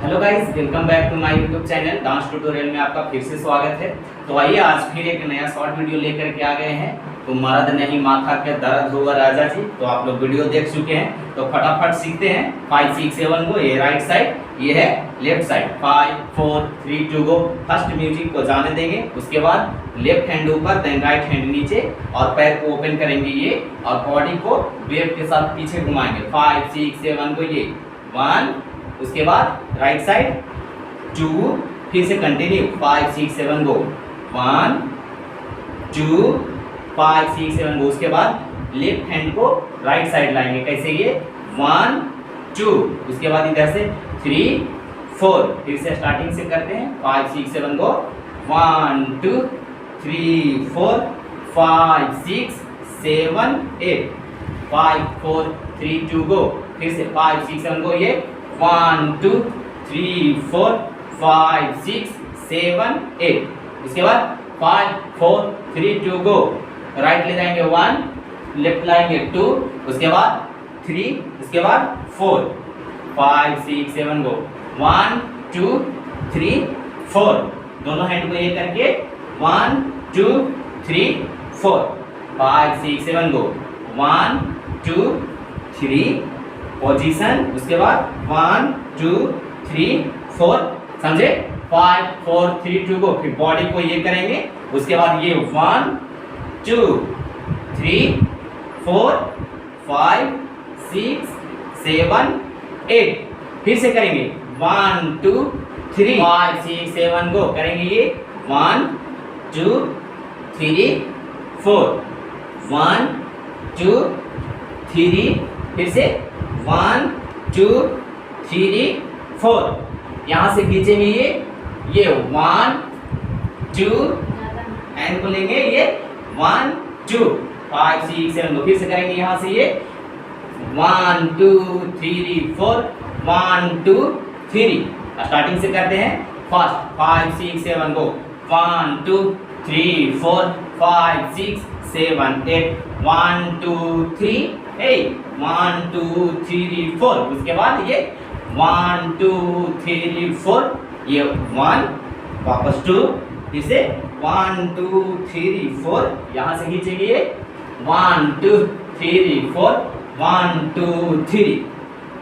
Hello guys, welcome back to my YouTube channel dance tutorial में आपका फिर से स्वागत है। तो आइए आज फिर एक नया शॉर्ट वीडियो लेकर के आ गए हैं। तो मर्द नहीं माथा के दर्द होगा राजा जी। तो आप लोग वीडियो देख चुके हैं, तो फटाफट सीखते हैं। 5 6 7 को, ये राइट साइड, ये है लेफ्ट साइड। 5 4 3 2 गो। फर्स्ट म्यूजिक को जाने देंगे, उसके बाद लेफ्ट हैंड ऊपर, देन राइट हैंड नीचे, और पैर को ओपन करेंगे ये, और बॉडी को वेव के साथ पीछे घुमाएंगे। 5 6 7 को, ये 1, उसके बाद राइट साइड 2, फिर से कंटिन्यू 5 6 7 गो। 1 2 5 6 7 गो। उसके बाद लेफ्ट हैंड को राइट साइड लाएंगे। कैसे? ये 1 2, उसके बाद इधर से 3 4, फिर से स्टार्टिंग से करते हैं। 5 6 7 गो। 1 2 3 4 5 6 7 8। 5 4 3 2 गो। फिर से 5 6 7 गो। ये 1 2 3 4 5 6 7 8। उसके बाद 5 4 3 2 गो। राइट ले जाएंगे 1, लेफ्ट लाएंगे 2, उसके बाद 3, उसके बाद 4 5 6 7 गो। 1 2 3 4, दोनों हैंड को ये करके 1 2 3 4 5 6 7 गो। 1 2 3 पोजीशन, उसके बाद 1 2 3 4, समझे? 5 4 3 2 गो। फिर बॉडी को ये करेंगे, उसके बाद ये 1 2 3 4 5 6 7 8। फिर से करेंगे 1 2 3 5 6 7 गो। करेंगे ये 1 2 3 4 1 2 3, फिर से 1 2 3 4। यहाँ से खींचेंगे ये 1 2, एंड को लेंगे ये 1 2 5 6 7 गो। फिर से करेंगे यहाँ से ये 1 2 3 4 1 2 3। स्टार्टिंग से करते हैं फर्स्ट 5 6 7 गो। 1 2 3 4 5 6 7 8 1 2 3 8 1 2 3 4। उसके बाद ये 1 2 3 4, ये 1, वापस 2, फिर से 1 2 3 4। यहाँ से खींचेंगे ये 1 2 3 4 1 2 3।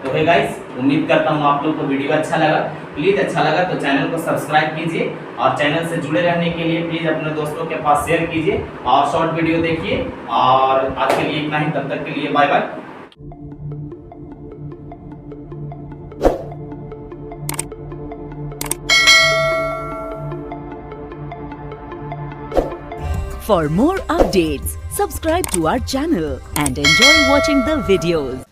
तो भाई गाइस, उम्मीद करता हूँ आप लोग को वीडियो अच्छा लगा। प्लीज़ अच्छा लगा तो चैनल को सब्सक्राइब कीजिए, और चैनल से जुड़े रहने के लिए प्लीज़ अपने दोस्तों के पास शेयर कीजिए, और शॉर्ट वीडियो देखिए। और आज के लिए इतना ही, तब तक के लिए bye bye. For more updates, subscribe to our channel and enjoy watching the videos.